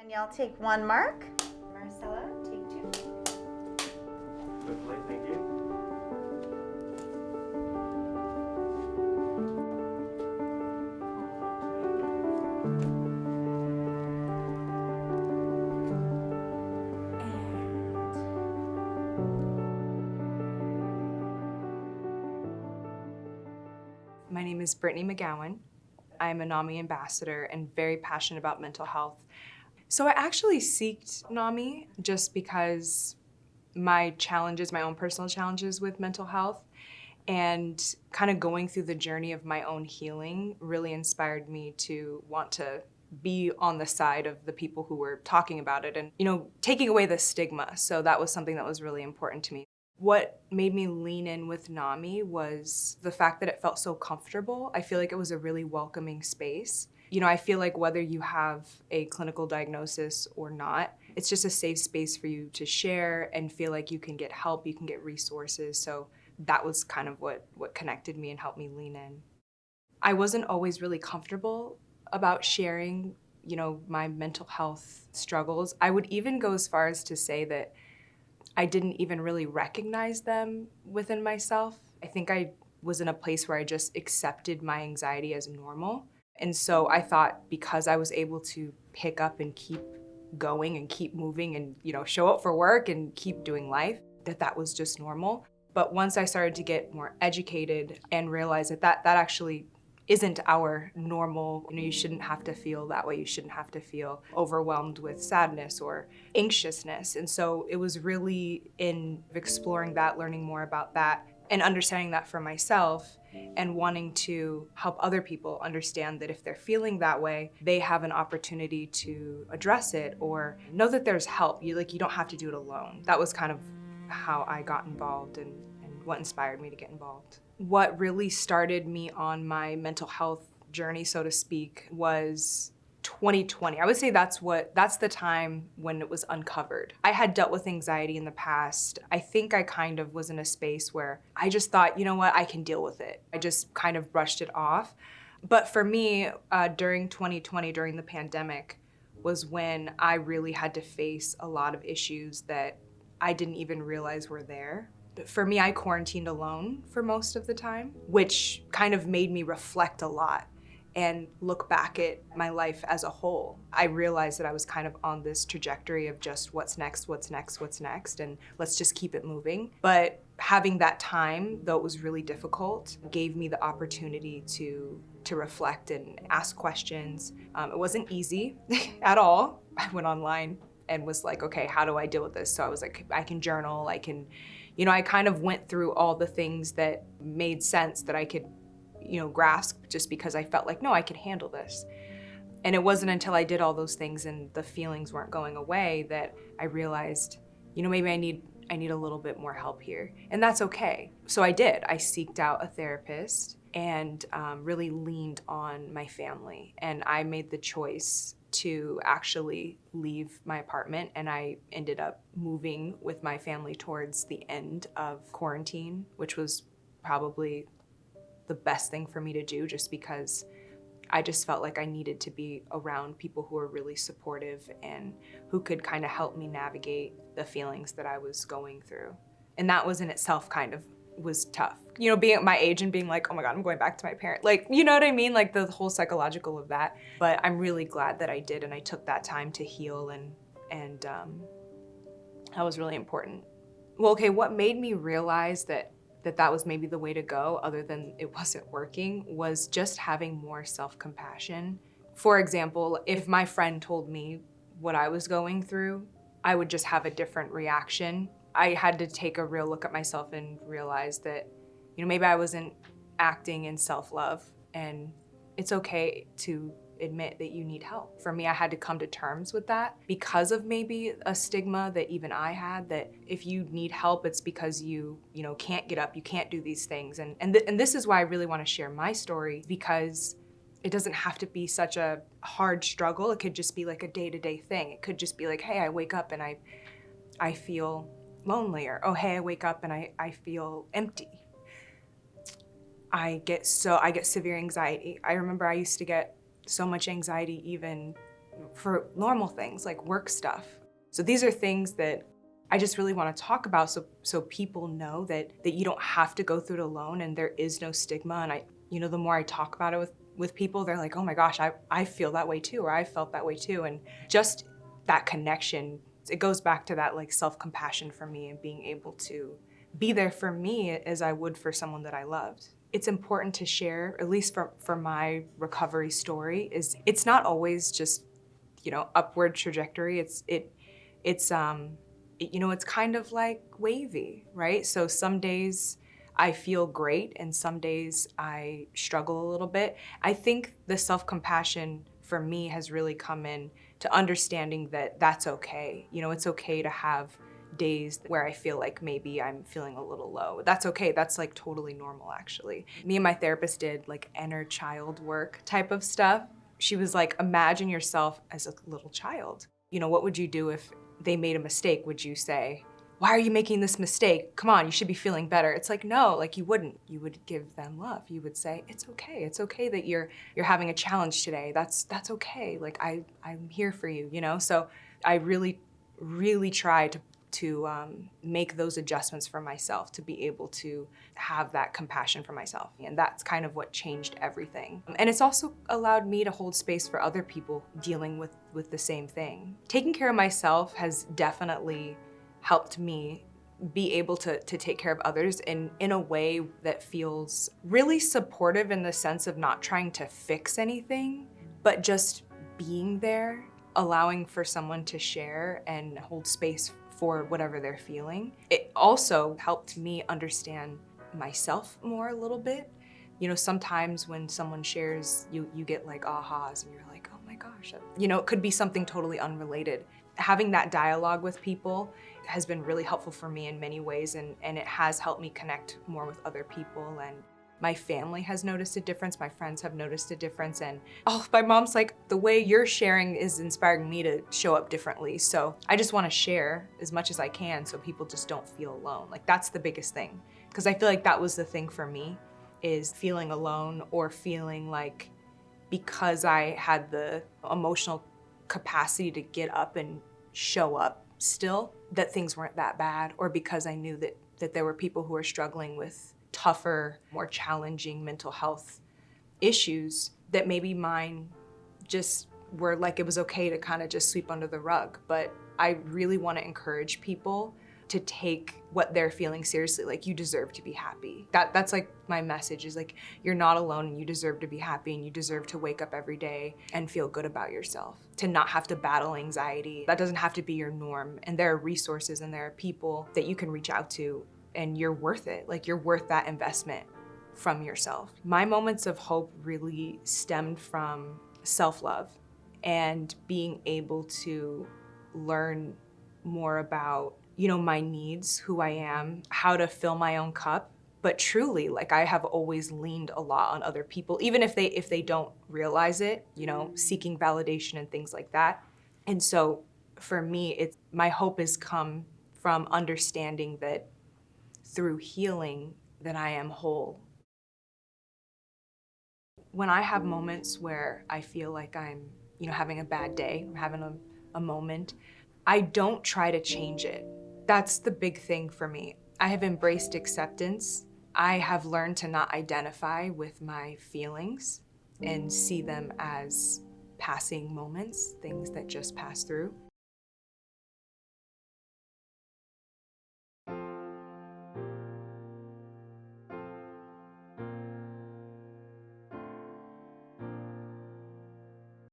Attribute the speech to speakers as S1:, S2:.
S1: And y'all take one mark. Marcella, take two.
S2: Lovely, thank you.
S3: My name is Brittany McGowan. I'm a NAMI ambassador and very passionate about mental health. So I actually sought NAMI just because my challenges, my own personal challenges with mental health, and kind of going through the journey of my own healing really inspired me to want to be on the side of the people who were talking about it and, taking away the stigma. So that was something that was really important to me. What made me lean in with NAMI was the fact that it felt so comfortable. I feel like it was a really welcoming space. I feel like whether you have a clinical diagnosis or not, it's just a safe space for you to share and feel like you can get help, you can get resources. So that was kind of what connected me and helped me lean in. I wasn't always really comfortable about sharing, my mental health struggles. I would even go as far as to say that I didn't even really recognize them within myself. I think I was in a place where I just accepted my anxiety as normal. And so I thought because I was able to pick up and keep going and keep moving and, show up for work and keep doing life, that was just normal. But once I started to get more educated and realize that actually isn't our normal, you shouldn't have to feel that way. You shouldn't have to feel overwhelmed with sadness or anxiousness. And so it was really in exploring that, learning more about that, and understanding that for myself and wanting to help other people understand that if they're feeling that way, they have an opportunity to address it or know that there's help. You don't have to do it alone. That was kind of how I got involved and what inspired me to get involved. What really started me on my mental health journey, so to speak, was 2020. I would say that's the time when it was uncovered. I had dealt with anxiety in the past. I think I kind of was in a space where I just thought, you know what, I can deal with it. I just kind of brushed it off. But for me, during 2020, during the pandemic, was when I really had to face a lot of issues that I didn't even realize were there. For me, I quarantined alone for most of the time, which kind of made me reflect a lot and look back at my life as a whole. I realized that I was kind of on this trajectory of just what's next, and let's just keep it moving. But having that time, though it was really difficult, gave me the opportunity to reflect and ask questions. It wasn't easy at all. I went online and was like, okay, how do I deal with this? So I was like, I can journal, I can, I kind of went through all the things that made sense that I could grasp just because I felt like, no, I could handle this. And it wasn't until I did all those things and the feelings weren't going away that I realized, maybe I need a little bit more help here. And that's okay. So I did. I sought out a therapist and really leaned on my family. And I made the choice to actually leave my apartment, and I ended up moving with my family towards the end of quarantine, which was probably the best thing for me to do just because I just felt like I needed to be around people who were really supportive and who could kind of help me navigate the feelings that I was going through. And that was in itself kind of was tough. Being at my age and being like, oh my God, I'm going back to my parent. Like, you know what I mean? Like the whole psychological of that. But I'm really glad that I did and I took that time to heal and that was really important. Well, okay, what made me realize that was maybe the way to go, other than it wasn't working, was just having more self-compassion. For example, if my friend told me what I was going through, I would just have a different reaction. I had to take a real look at myself and realize that, maybe I wasn't acting in self-love, and it's okay to admit that you need help. For me, I had to come to terms with that because of maybe a stigma that even I had, that if you need help, it's because you can't get up, you can't do these things. And this is why I really want to share my story, because it doesn't have to be such a hard struggle. It could just be like a day-to-day thing. It could just be like, hey, I wake up and I feel lonely, or oh, hey, I wake up and I feel empty. I get severe anxiety. I remember I used to get so much anxiety even for normal things like work stuff. So these are things that I just really want to talk about so people know that you don't have to go through it alone and there is no stigma. And the more I talk about it with people, they're like, oh my gosh, I feel that way too, or I felt that way too. And just that connection, it goes back to that like self-compassion for me and being able to be there for me as I would for someone that I loved. It's important to share, at least for my recovery story, is it's not always just, upward trajectory. It's kind of like wavy, right? So some days I feel great and some days I struggle a little bit. I think the self-compassion for me has really come in to understanding that that's okay. It's okay to have days where I feel like maybe I'm feeling a little low. That's okay. That's like totally normal, actually. Me and my therapist did like inner child work type of stuff. She was like, imagine yourself as a little child. What would you do if they made a mistake? Would you say, why are you making this mistake? Come on, you should be feeling better. It's like, no, like you wouldn't. You would give them love. You would say, it's okay. It's okay that you're having a challenge today. That's okay. Like I'm here for you, So I really, really try to make those adjustments for myself to be able to have that compassion for myself. And that's kind of what changed everything. And it's also allowed me to hold space for other people dealing with the same thing. Taking care of myself has definitely helped me be able to take care of others in a way that feels really supportive in the sense of not trying to fix anything, but just being there, allowing for someone to share and hold space for whatever they're feeling. It also helped me understand myself more a little bit. Sometimes when someone shares, you get like ahas and you're like, oh my gosh. It could be something totally unrelated. Having that dialogue with people has been really helpful for me in many ways, and it has helped me connect more with other people. And my family has noticed a difference, my friends have noticed a difference, and my mom's like, the way you're sharing is inspiring me to show up differently. So I just want to share as much as I can so people just don't feel alone. Like that's the biggest thing. Because I feel like that was the thing for me, is feeling alone or feeling like because I had the emotional capacity to get up and show up still, that things weren't that bad, or because I knew that there were people who were struggling with tougher, more challenging mental health issues, that maybe mine just were like, it was okay to kind of just sweep under the rug. But I really want to encourage people to take what they're feeling seriously. Like, you deserve to be happy. That's like my message, is like, you're not alone and you deserve to be happy and you deserve to wake up every day and feel good about yourself, to not have to battle anxiety. That doesn't have to be your norm. And there are resources and there are people that you can reach out to, and you're worth it. Like, you're worth that investment from yourself. My moments of hope really stemmed from self-love and being able to learn more about, my needs, who I am, how to fill my own cup. But truly, like, I have always leaned a lot on other people, even if they don't realize it, seeking validation and things like that. And so for me, my hope has come from understanding that through healing, that I am whole. When I have moments where I feel like I'm, having a bad day, I'm having a moment, I don't try to change it. That's the big thing for me. I have embraced acceptance. I have learned to not identify with my feelings and see them as passing moments, things that just pass through.